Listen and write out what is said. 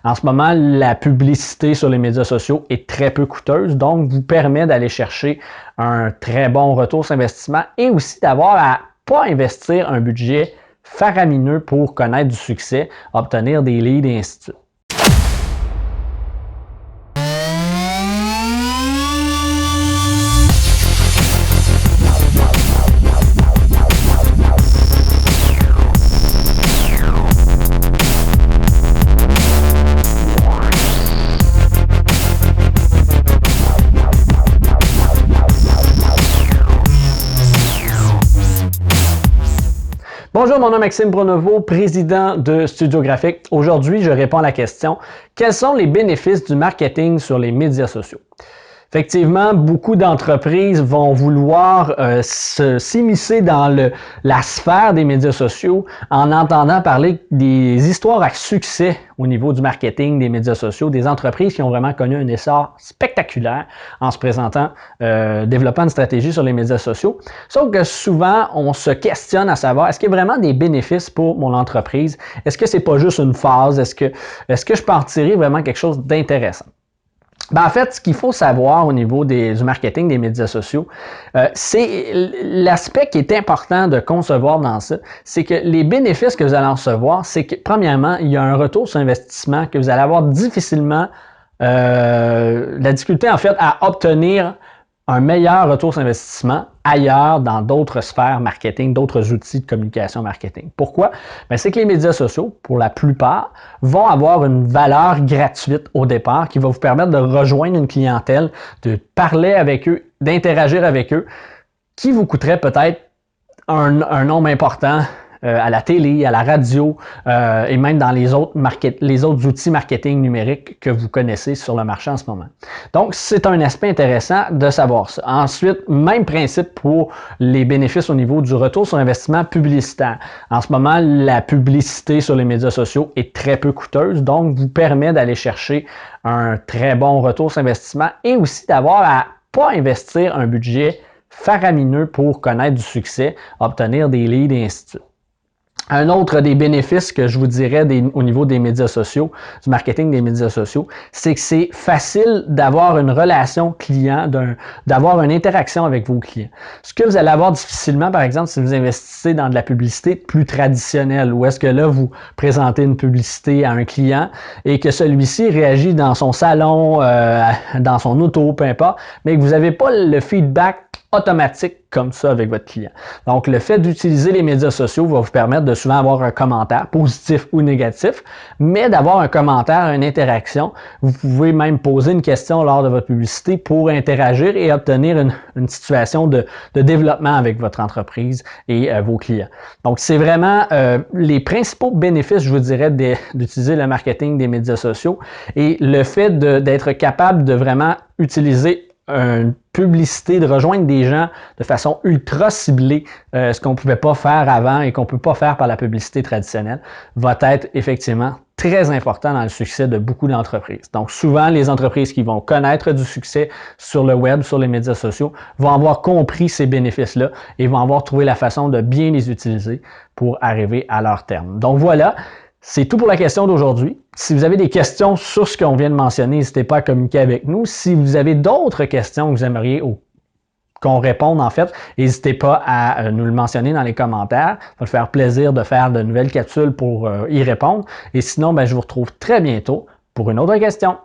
En ce moment, la publicité sur les médias sociaux est très peu coûteuse, donc vous permet d'aller chercher un très bon retour sur investissement et aussi d'avoir à pas investir un budget faramineux pour connaître du succès, obtenir des leads et ainsi de suite. Bonjour, mon nom est Maxime Pronovo, président de Studio Graphique. Aujourd'hui, je réponds à la question « Quels sont les bénéfices du marketing sur les médias sociaux? » Effectivement, beaucoup d'entreprises vont vouloir s'immiscer dans la sphère des médias sociaux en entendant parler des histoires à succès au niveau du marketing des médias sociaux, des entreprises qui ont vraiment connu un essor spectaculaire en se présentant, développant une stratégie sur les médias sociaux. Sauf que souvent, on se questionne à savoir, est-ce qu'il y a vraiment des bénéfices pour mon entreprise? Est-ce que c'est pas juste une phase? Est-ce que je peux en tirer vraiment quelque chose d'intéressant? En fait, ce qu'il faut savoir au niveau du marketing des médias sociaux, c'est l'aspect qui est important de concevoir dans ça, c'est que les bénéfices que vous allez en recevoir, c'est que premièrement, il y a un retour sur investissement que vous allez avoir difficilement, la difficulté en fait à obtenir un meilleur retour sur investissement ailleurs dans d'autres sphères marketing, d'autres outils de communication marketing. Pourquoi? C'est que les médias sociaux, pour la plupart, vont avoir une valeur gratuite au départ qui va vous permettre de rejoindre une clientèle, de parler avec eux, d'interagir avec eux, qui vous coûterait peut-être un nombre important à la télé, à la radio et même dans les autres outils marketing numériques que vous connaissez sur le marché en ce moment. Donc, c'est un aspect intéressant de savoir ça. Ensuite, même principe pour les bénéfices au niveau du retour sur investissement publicitaire. En ce moment, la publicité sur les médias sociaux est très peu coûteuse, donc vous permet d'aller chercher un très bon retour sur investissement et aussi d'avoir à pas investir un budget faramineux pour connaître du succès, obtenir des leads et ainsi de suite. Un autre des bénéfices que je vous dirais au niveau des médias sociaux, du marketing des médias sociaux, c'est que c'est facile d'avoir une relation client, d'avoir une interaction avec vos clients. Ce que vous allez avoir difficilement, par exemple, si vous investissez dans de la publicité plus traditionnelle, où est-ce que là, vous présentez une publicité à un client et que celui-ci réagit dans son salon, dans son auto, peu importe, mais que vous n'avez pas le feedback automatique comme ça avec votre client. Donc, le fait d'utiliser les médias sociaux va vous permettre de souvent avoir un commentaire, positif ou négatif, mais d'avoir un commentaire, une interaction. Vous pouvez même poser une question lors de votre publicité pour interagir et obtenir une situation de développement avec votre entreprise et vos clients. Donc, c'est vraiment les principaux bénéfices, je vous dirais, d'utiliser le marketing des médias sociaux et le fait d'être capable de vraiment utiliser une publicité, de rejoindre des gens de façon ultra ciblée, ce qu'on ne pouvait pas faire avant et qu'on ne peut pas faire par la publicité traditionnelle, va être effectivement très important dans le succès de beaucoup d'entreprises. Donc souvent, les entreprises qui vont connaître du succès sur le web, sur les médias sociaux, vont avoir compris ces bénéfices-là et vont avoir trouvé la façon de bien les utiliser pour arriver à leur terme. Donc voilà. C'est tout pour la question d'aujourd'hui. Si vous avez des questions sur ce qu'on vient de mentionner, n'hésitez pas à communiquer avec nous. Si vous avez d'autres questions que vous aimeriez qu'on réponde, en fait, n'hésitez pas à nous le mentionner dans les commentaires. Ça va me faire plaisir de faire de nouvelles capsules pour y répondre. Et sinon, je vous retrouve très bientôt pour une autre question.